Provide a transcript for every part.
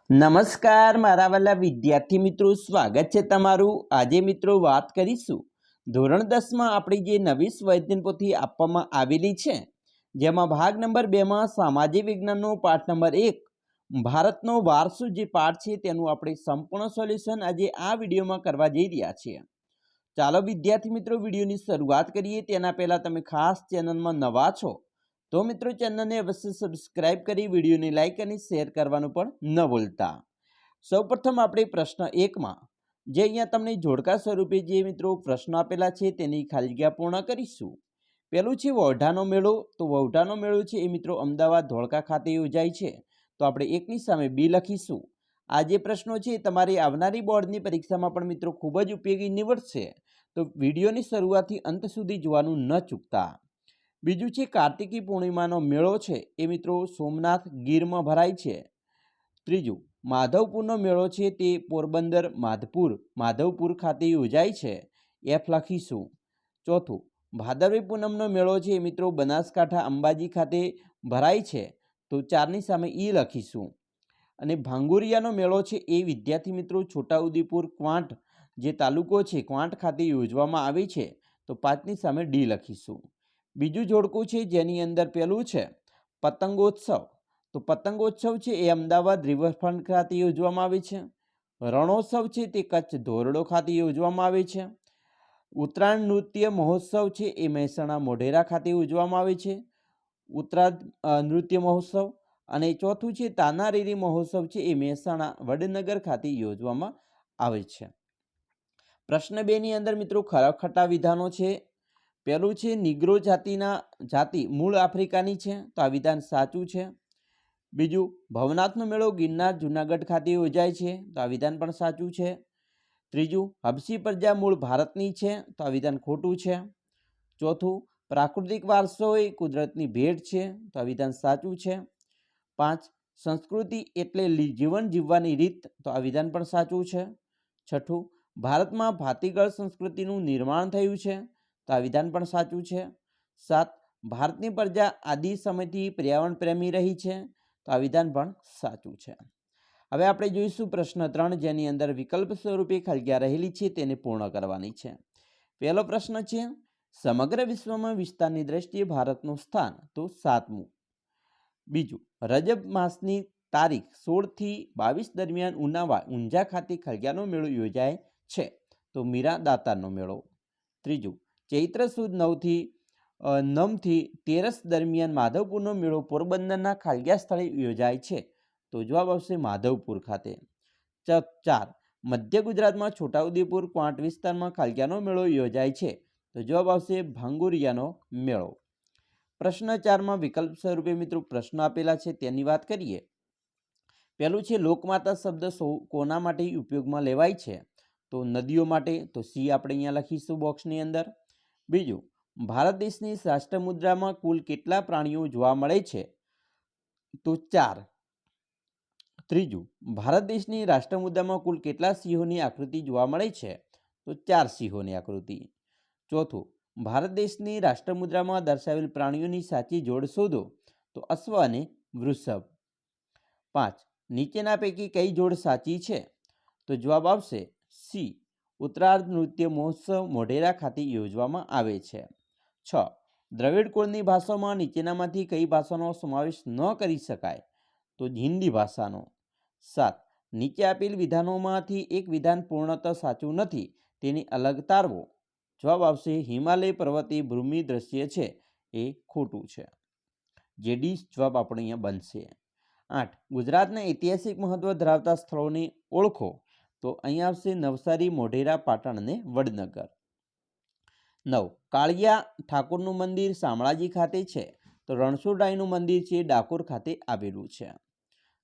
નમસ્કાર મારા વાલા વિદ્યાર્થી મિત્રો, સ્વાગત છે તમારું। આજે મિત્રો વાત કરીશું ધોરણ 10માં આપણી જે નવી સ્વાધ્યાયન પોથી આપવામાં આવેલી છે, જેમાં ભાગ નંબર 2માં સામાજિક વિજ્ઞાનનો પાઠ નંબર 1 ભારતનો વારસો જે પાઠ છે તેનું આપણે સંપૂર્ણ સોલ્યુશન આજે આ વિડીયોમાં કરવા જઈ રહ્યા છીએ। ચાલો વિદ્યાર્થી મિત્રો, વિડીયોની શરૂઆત કરીએ। તેના પહેલાં તમે ખાસ ચેનલમાં નવા છો તો મિત્રો ચેનલને અવશ્ય સબસ્ક્રાઇબ કરી વિડીયોને લાઇક અને શેર કરવાનું પણ ન ભૂલતા। સૌપ્રથમ આપણે પ્રશ્ન 1માં જે અહીંયા તમને જોડકા સ્વરૂપે જે મિત્રો પ્રશ્નો આપેલા છે તેની ખાલી જગ્યા પૂર્ણ કરીશું। પહેલું છે વૌઢાનો મેળો। તો વૌઢાનો મેળો છે એ મિત્રો અમદાવાદ ધોળકા ખાતે યોજાય છે, તો આપણે એકની સામે બી લખીશું। આ જે પ્રશ્નો છે તમારી આવનારી બોર્ડની પરીક્ષામાં પણ મિત્રો ખૂબ જ ઉપયોગી નીવડશે, તો વિડીયોની શરૂઆતથી અંત સુધી જોવાનું ન ચૂકતા। બીજું છે કાર્તિકી પૂર્ણિમાનો મેળો છે એ મિત્રો સોમનાથ ગીરમાં ભરાય છે। ત્રીજું માધવપુરનો મેળો છે તે પોરબંદર માધવપુર ખાતે યોજાય છે, એફ લખીશું। ચોથું ભાદરવી પૂનમનો મેળો છે એ મિત્રો બનાસકાંઠા અંબાજી ખાતે ભરાય છે, તો 4ની સામે ઈ લખીશું। અને ભાંગુરિયાનો મેળો છે એ વિદ્યાર્થી મિત્રો છોટાઉદેપુર ક્વાંટ જે તાલુકો છે ક્વાંટ ખાતે યોજવામાં આવે છે, તો 5ની સામે ડી લખીશું। બીજું જોડકું છે જેની અંદર પહેલું છે પતંગોત્સવ। તો પતંગોત્સવ છે એ અમદાવાદ રિવરફ્રન્ટ ખાતે યોજવામાં આવે છે। રણોત્સવ છે તે કચ્છ ધોરડો ખાતે યોજવામાં આવે છે। ઉત્તરાયણ નૃત્ય મહોત્સવ છે એ મહેસાણા મોઢેરા ખાતે યોજવામાં આવે છે, ઉત્તરાયણ નૃત્ય મહોત્સવ। અને ચોથું છે તાનારીરી મહોત્સવ છે એ મહેસાણા વડનગર ખાતે યોજવામાં આવે છે। પ્રશ્ન 2ની અંદર મિત્રો ખરા વિધાનો છે। પહેલું છે નિગ્રો જાતિ મૂળ આફ્રિકાની છે, તો આ વિધાન સાચું છે। બીજું ભવનાથનો મેળો ગિરનાર જૂનાગઢ ખાતે યોજાય છે, તો આ વિધાન પણ સાચું છે। ત્રીજું હબસી પ્રજા મૂળ ભારતની છે, તો આ વિધાન ખોટું છે। ચોથું પ્રાકૃતિક વારસો એ કુદરતની ભેટ છે, તો આ વિધાન સાચું છે। 5 સંસ્કૃતિ એટલે જીવન જીવવાની રીત, તો આ વિધાન પણ સાચું છે। છઠ્ઠું ભારતમાં ભાતીગળ સંસ્કૃતિનું નિર્માણ થયું છે, તો આ વિધાન પણ સાચું છે। 7 ભારતની પ્રજા આદિ સમયથી પર્યાવરણ પ્રેમી રહી છે, તો આ વિધાન પણ સાચું છે। હવે આપણે જોઈશું પ્રશ્ન 3 જેની અંદર વિકલ્પ સ્વરૂપે ખાલી જગ્યા રહેલી છે તેને પૂર્ણ કરવાની છે। પહેલો પ્રશ્ન છે સમગ્ર વિશ્વમાં વિસ્તારની દ્રષ્ટિએ ભારતનું સ્થાન, તો 7મું। બીજું રજબ માસની તારીખ 16 થી 22 દરમિયાન ઊંઝા ખાતે ખળિયાનો મેળો યોજાય છે, તો મીરા દાતારનો મેળો। ત્રીજું ચૈત્ર સુદ 9 થી 13 દરમિયાન માધવપુરનો મેળો પોરબંદરના ખાલિયા સ્થળે યોજાય છે, તો જવાબ આવશે માધવપુર ખાતે। 4 મધ્ય ગુજરાતમાં છોટાઉદેપુર ક્વાંટ વિસ્તારમાં ખાલિયાનો મેળો યોજાય છે, તો જવાબ આવશે ભાંગુરિયાનો મેળો। પ્રશ્ન 4માં વિકલ્પ સ્વરૂપે મિત્રો પ્રશ્નો આપેલા છે તેની વાત કરીએ। પહેલું છે લોકમાતા શબ્દ કોના માટે ઉપયોગમાં લેવાય છે, તો નદીઓ માટે, તો સી આપણે અહીંયા લખીશું બોક્સની અંદર। બીજું ભારત દેશની રાષ્ટ્ર મુદ્રામાં કુલ કેટલા પ્રાણીઓ જોવા મળે છે, તો 4। ત્રીજું ભારત દેશની રાષ્ટ્ર મુદ્રામાં કુલ કેટલા સિંહોની આકૃતિ જોવા મળે છે, તો 4 સિંહોની આકૃતિ। ચોથું ભારત દેશની રાષ્ટ્ર મુદ્રામાં દર્શાવેલ પ્રાણીઓની સાચી જોડ શોધો, તો અશ્વ અને વૃષભ। 5 નીચેના પૈકી કઈ જોડ સાચી છે, તો જવાબ આવશે સી ઉત્તરાર્ધ નૃત્ય મહોત્સવ મોઢેરા ખાતે યોજવામાં આવે છે। 6 દ્રવિડ કુળની ભાષામાં નીચેનામાંથી કઈ ભાષાનો સમાવેશ ન કરી શકાય, તો હિન્દી ભાષાનો। 7 નીચે આપેલ વિધાનોમાંથી એક વિધાન પૂર્ણતઃ સાચું નથી, તેની અલગ તારવો, જવાબ આવશે હિમાલય પર્વતીય ભૂમિ દ્રશ્ય છે એ ખોટું છે, જે ડી જવાબ આપણે અહીંયા બનશે। 8 ગુજરાતના ઐતિહાસિક મહત્વ ધરાવતા સ્થળોને ઓળખો, તો અહીંયા આવશે નવસારી મોઢેરા પાટણ અને વડનગર। 9 કાળિયા ઠાકોરનું મંદિર શામળાજી ખાતે છે, તો રણછોડરાયનું મંદિર છે ડાકોર ખાતે આવેલું છે।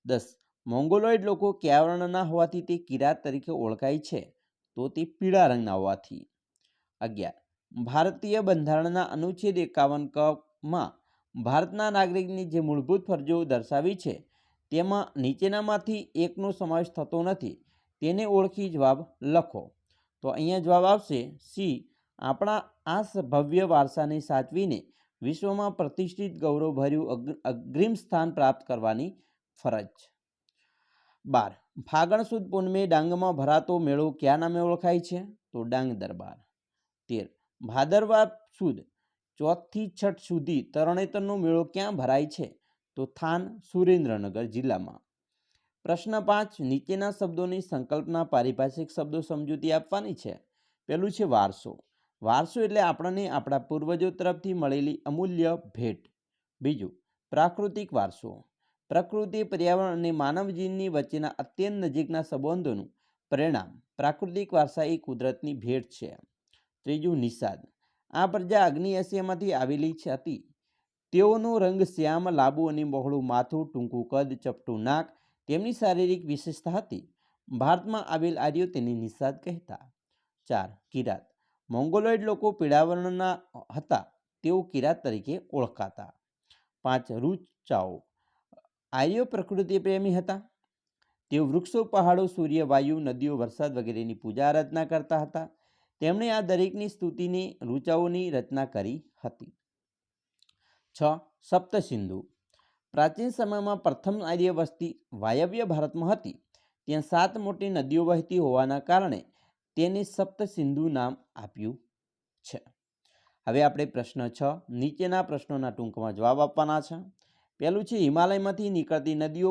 10 મોંગોલોઇડ લોકો કયા વર્ણના હોવાથી તે કિરાત તરીકે ઓળખાય છે, તો તે પીળા રંગના હોવાથી। 11 ભારતીય બંધારણના અનુચ્છેદ 51 ભારતના નાગરિકની જે મૂળભૂત ફરજો દર્શાવી છે તેમાં નીચેનામાંથી એકનો સમાવેશ થતો નથી, તેને ઓળખી જવાબ લખો, તો અહીંયા જવાબ આવશે સી આપણા આ ભવ્ય વારસાને સાચવીને વિશ્વમાં પ્રતિષ્ઠિત ગૌરવભર્યું અગ્રીમ સ્થાન પ્રાપ્ત કરવાની ફરજ। 12. ફાગણ સુદ પૂનમે ડાંગમાં ભરાતો મેળો કયા નામે ઓળખાય છે? તો ડાંગ દરબાર. 13. ભાદરવા સુદ ચોથથી છઠ સુધી તરણેતરનો મેળો ક્યાં ભરાય છે? તો થાન, સુરેન્દ્રનગર જિલ્લામાં. પ્રશ્ન 5. નીચેના શબ્દોની સંકલ્પના પારિભાષિક શબ્દો સમજૂતી આપવાની છે. પહેલું છે વારસો. વારસો એટલે આપણને આપણા પૂર્વજો તરફથી મળેલી અમૂલ્ય ભેટ. બીજું, પ્રાકૃતિક વારસો. પ્રકૃતિ, પર્યાવરણ અને માનવ જીવનની વચ્ચેના અત્યંત નજીકના સંબંધોનું પરિણામ. પ્રાકૃતિક વારસા એ કુદરતની ભેટ છે. ત્રીજું, નિષાદ. આ પ્રજા અગ્નિ-એશિયામાંથી આવેલી હતી. તેઓનો રંગ શ્યામ, લાંબુ અને બહોળું માથું, ટૂંકું કદ, ચપટું નાક તેમની શારીરિક વિશેષતા હતી. ભારતમાં આવેલ આર્યો તેને નિષાદ કહેતા. 4. કિરાત. મોંગોલોઇડ લોકો પીળા વર્ણના હતા. તેઓ કિરાત તરીકે ઓળખાતા. 5. રૂચાઓ. આર્યો પ્રકૃતિ પ્રેમી હતા. તેઓ વૃક્ષો, પહાડો, સૂર્ય, વાયુ, નદીઓ, વરસાદ વગેરેની પૂજા આરાધના કરતા હતા. તેમણે આ દરેકની સ્તુતિની રૂચાઓની રચના કરી હતી. 6. સપ્તસિંધુ. પ્રાચીન સમયમાં પ્રથમ આર્ય વસ્તી વાયવ્ય ભારતમાં હતી. ત્યાં 7 મોટી નદીઓ વહેતી હોવાના કારણે તેને સપ્તસિંધુ નામ આપ્યું છે. હવે આપણે પ્રશ્ન 6. નીચેના પ્રશ્નોના ટૂંકમાં જવાબ આપવાના છે. પહેલું છે હિમાલયમાંથી નીકળતી નદીઓ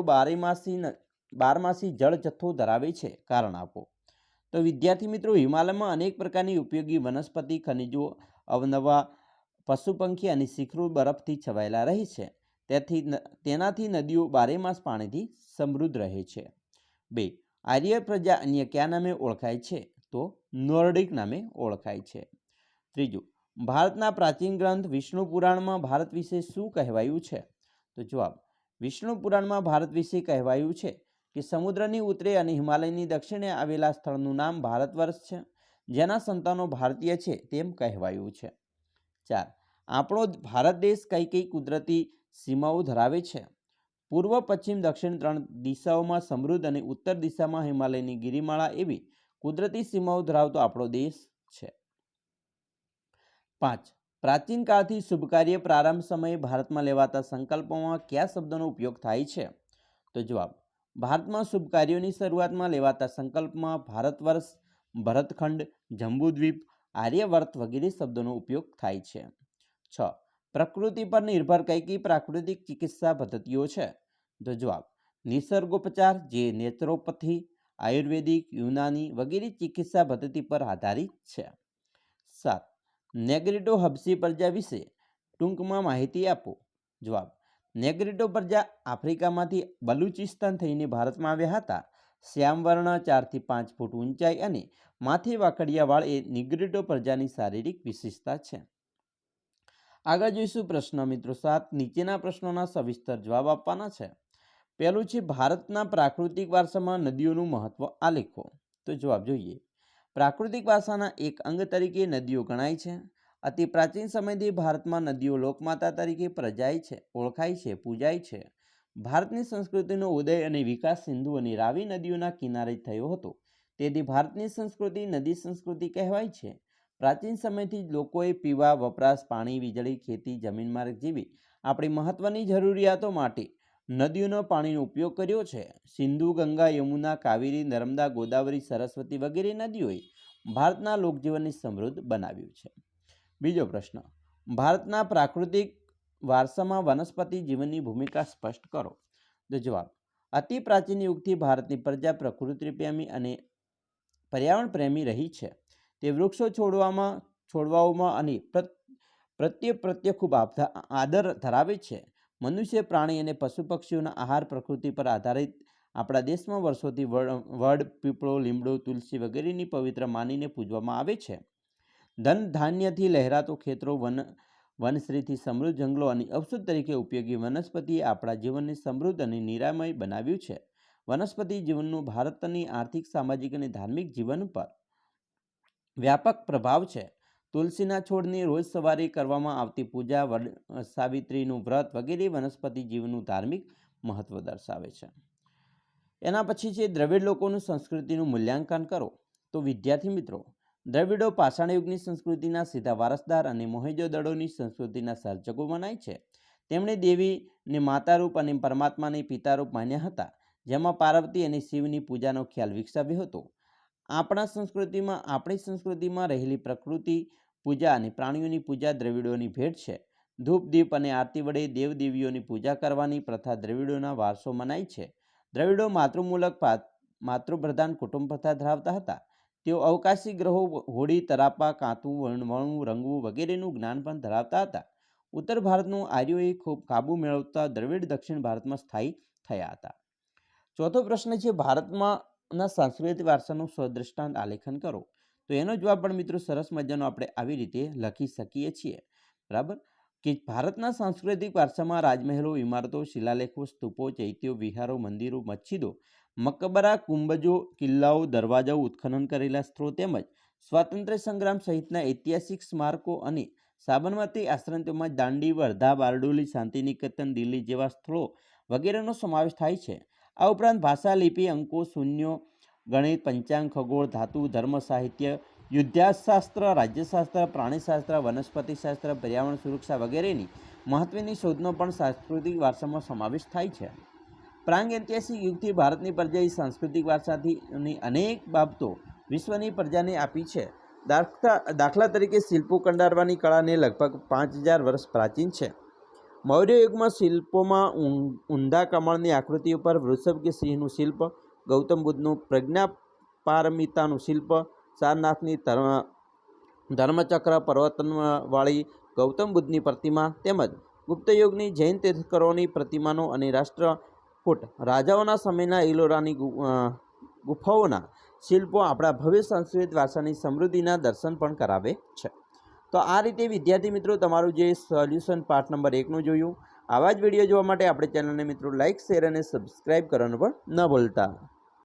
બારમાસી જળ જથ્થો ધરાવે છે. કારણ આપો. તો વિદ્યાર્થી મિત્રો, હિમાલયમાં અનેક પ્રકારની ઉપયોગી વનસ્પતિ, ખનિજો, અવનવા પશુ પંખી અને શિખરો બરફથી છવાયેલા રહે છે. તેનાથી નદીઓ 12 માસ પાણીથી સમૃદ્ધ રહે છે. 2. આર્ય પ્રજા અન્ય કયા નામે ઓળખાય છે? તો નોર્ડિક નામે ઓળખાય છે. ત્રીજું, ભારતના પ્રાચીન ગ્રંથ વિષ્ણુ પુરાણમાં ભારત વિશે શું કહેવાયું છે? તો જવાબ, વિષ્ણુ પુરાણમાં ભારત વિશે કહેવાયું છે કે સમુદ્રની ઉત્તરે અને હિમાલયની દક્ષિણે આવેલા સ્થળનું નામ ભારત વર્ષ છે, જેના સંતાનો ભારતીય છે તેમ કહેવાયું છે. 4. આપણો ભારત દેશ કઈ કઈ કુદરતી સીમાઓ ધરાવે છે? પૂર્વ, પશ્ચિમ, દક્ષિણ 3 દિશાઓમાં સમૃદ્ધ અને ઉત્તર દિશામાં હિમાલયની ગિરિમાળા એવી કુદરતી સીમાઓ ધરાવતો આપણો દેશ છે. 5. પ્રાચીન કાળથી શુભ કાર્ય પ્રારંભ સમયે ભારતમાં લેવાતા સંકલ્પોમાં કયા શબ્દોનો ઉપયોગ થાય છે? તો જવાબ, ભારતમાં શુભ કાર્યોની શરૂઆતમાં લેવાતા સંકલ્પમાં ભારત વર્ષ, ભરતખંડ, જંબુદ્વીપ, આર્યવર્ત વગેરે શબ્દોનો ઉપયોગ થાય છે. 6. પ્રકૃતિ પર નિર્ભર કઈ કઈ પ્રાકૃતિક ચિકિત્સા પદ્ધતિઓ છે? તો જવાબ, નિસર્ગોપચાર જે નેચરોપથી, આયુર્વેદિક, યુનાની વગેરે ચિકિત્સા પદ્ધતિ પર આધારિત છે. 7. નેગ્રીટો હબસી પ્રજા વિશે ટૂંકમાં માહિતી આપો. જવાબ, નેગ્રીટો પ્રજા આફ્રિકામાંથી બલુચિસ્તાન થઈને ભારતમાં આવ્યા હતા. શ્યામવર્ણ, 4 થી 5 ફૂટ ઊંચાઈ અને માથે વાકડિયા વાળ એ નેગ્રીટો પ્રજાની શારીરિક વિશેષતા છે. આગળ જોઈશું પ્રશ્ન મિત્રો 7. નીચેના પ્રશ્નોના સવિસ્તર જવાબ આપવાના છે. પહેલું છે ભારતના પ્રાકૃતિક વારસામાં નદીઓનું મહત્વ આલેખો. તો જવાબ જોઈએ. પ્રાકૃતિક વારસાના એક અંગ તરીકે નદીઓ ગણાય છે. અતિ પ્રાચીન સમયથી ભારતમાં નદીઓ લોકમાતા તરીકે પ્રજાય છે, ઓળખાય છે, પૂજાય છે. ભારતની સંસ્કૃતિનો ઉદય અને વિકાસ સિંધુ અને રાવી નદીઓના કિનારે થયો હતો. તેથી ભારતની સંસ્કૃતિ નદી સંસ્કૃતિ કહેવાય છે. પ્રાચીન સમયથી જ લોકોએ પીવા, વપરાશ, પાણી, વીજળી, ખેતી, જમીન માર્ગ જેવી આપણી મહત્વની જરૂરિયાતો માટે નદીઓનો પાણીનો ઉપયોગ કર્યો છે. સિંધુ, ગંગા, યમુના, કાવેરી, નર્મદા, ગોદાવરી, સરસ્વતી વગેરે નદીઓએ ભારતના લોકજીવનને સમૃદ્ધ બનાવ્યું છે. બીજો પ્રશ્ન, ભારતના પ્રાકૃતિક વારસામાં વનસ્પતિ જીવનની ભૂમિકા સ્પષ્ટ કરો. તો જવાબ, અતિ પ્રાચીન યુગથી ભારતની પ્રજા પ્રકૃતિ પ્રેમી અને પર્યાવરણ પ્રેમી રહી છે. તે વૃક્ષો, છોડવાઓમાં અને પ્રત્યે ખૂબ આદર ધરાવે છે. મનુષ્ય, પ્રાણી અને પશુ પક્ષીઓના આહાર પ્રકૃતિ પર આધારિત આપણા દેશમાં વર્ષોથી વડ, પીપળો, લીમડો, તુલસી વગેરેની પવિત્ર માનીને પૂજવામાં આવે છે. ધન ધાન્યથી લહેરાતો ખેતરો, વનશ્રીથી સમૃદ્ધ જંગલો અને ઔષધ તરીકે ઉપયોગી વનસ્પતિએ આપણા જીવનને સમૃદ્ધ અને નિરામય બનાવ્યું છે. વનસ્પતિ જીવનનું ભારતની આર્થિક, સામાજિક અને ધાર્મિક જીવન પર વ્યાપક પ્રભાવ છે. તુલસીના છોડની રોજ સવારે કરવામાં આવતી પૂજા, સાવિત્રીનું વ્રત વગેરે વનસ્પતિ જીવનનું ધાર્મિક મહત્વ દર્શાવે છે. એના પછી છે દ્રવિડ લોકોનું સંસ્કૃતિનું મૂલ્યાંકન કરો. તો વિદ્યાર્થી મિત્રો, દ્રવિડો પાષાણ યુગની સંસ્કૃતિના સીધા વારસદાર અને મોહેંજો-દડોની સંસ્કૃતિના સર્જકો મનાય છે. તેમણે દેવીને માતારૂપ અને પરમાત્માને પિતારૂપ માન્યા હતા. જેમાં પાર્વતી અને શિવની પૂજાનો ખ્યાલ વિકસાવ્યો હતો. આપણી સંસ્કૃતિમાં રહેલી પ્રકૃતિ પૂજા અને પ્રાણીઓની પૂજા દ્રવિડોની ભેટ છે. ધૂપ દીપ અને આરતી વડે દેવદેવીઓની પૂજા કરવાની પ્રથા દ્રવિડોના વારસો મનાય છે. દ્રવિડો માતૃપ્રધાન કુટુંબ પ્રથા ધરાવતા હતા. તેઓ અવકાશી ગ્રહો, હોડી તરાપા, કાંતવું, વણવું, રંગવું વગેરેનું જ્ઞાન પણ ધરાવતા હતા. ઉત્તર ભારતનું આર્યોએ ખૂબ કાબુ મેળવતા દ્રવિડ દક્ષિણ ભારતમાં સ્થાયી થયા હતા. ચોથો પ્રશ્ન છે, ભારતમાં સાંસ્કૃતિક વારસાનું સ્વદ્રષ્ટાંત આલેખન કરો. તો એનો જવાબ પણ મિત્રો સરસ મજાનો આપણે આવી રીતે લખી શકીએ છીએ. બરાબર, કે ભારતના સાંસ્કૃતિક વારસામાં રાજમહેલો, ઇમારતો, શિલાલેખો, સ્તૂપો, ચૈત્યો, વિહારો, મંદિરો, મસ્જિદો, મકબરા, કુંભજો, કિલ્લાઓ, દરવાજાઓ, ઉત્ખનન કરેલા સ્થળો તેમજ સ્વાતંત્ર્ય સંગ્રામ સહિતના ઐતિહાસિક સ્મારકો અને સાબરમતી આશ્રમોમાં દાંડી, વર્ધા, બારડોલી, શાંતિનિકેતન, દિલ્હી જેવા સ્થળો વગેરેનો સમાવેશ થાય છે. આ ઉપરાંત ભાષા, લિપિ, અંકો, શૂન્યો, ગણિત, પંચાંગ, ખગોળ, ધાતુ, ધર્મ, સાહિત્ય, યુદ્ધશાસ્ત્ર, રાજ્યશાસ્ત્ર, પ્રાણીશાસ્ત્ર, વનસ્પતિશાસ્ત્ર, પર્યાવરણ સુરક્ષા વગેરેની મહત્વની શોધનો પણ સાંસ્કૃતિક વારસામાં સમાવેશ થાય છે. પ્રાંગ ઐતિહાસિક યુગથી ભારતની પ્રજાએ સાંસ્કૃતિક વારસાથી અનેક બાબતો વિશ્વની પ્રજાને આપી છે. દાખલા તરીકે શિલ્પો કંડારવાની કળાને લગભગ 5000 વર્ષ પ્રાચીન છે. મૌર્ય યુગમાં શિલ્પોમાં ઊંધા કમળની આકૃતિઓ પર વૃષભ કે સિંહનું શિલ્પ, ગૌતમ બુદ્ધનું પ્રજ્ઞાપારમિતાનું શિલ્પ, સારનાથની ધર્મચક્ર પર્વતવાળી ગૌતમ બુદ્ધની પ્રતિમા તેમજ ગુપ્તયુગની જૈન તીર્થંકરોની પ્રતિમાનો અને રાષ્ટ્રકૂટ રાજાઓના સમયના ઇલોરાની ગુફાઓના શિલ્પો આપણા ભવ્ય સાંસ્કૃતિક વારસાની સમૃદ્ધિના દર્શન પણ કરાવે છે. તો આ રીતે વિદ્યાર્થી મિત્રો તમારું જે સોલ્યુશન પાર્ટ નંબર 1નું જોયું. આવા જ વિડીયો જોવા માટે આપણે ચેનલને મિત્રો લાઇક, શેર અને સબસ્ક્રાઈબ કરવાનું પણ ન ભૂલતા.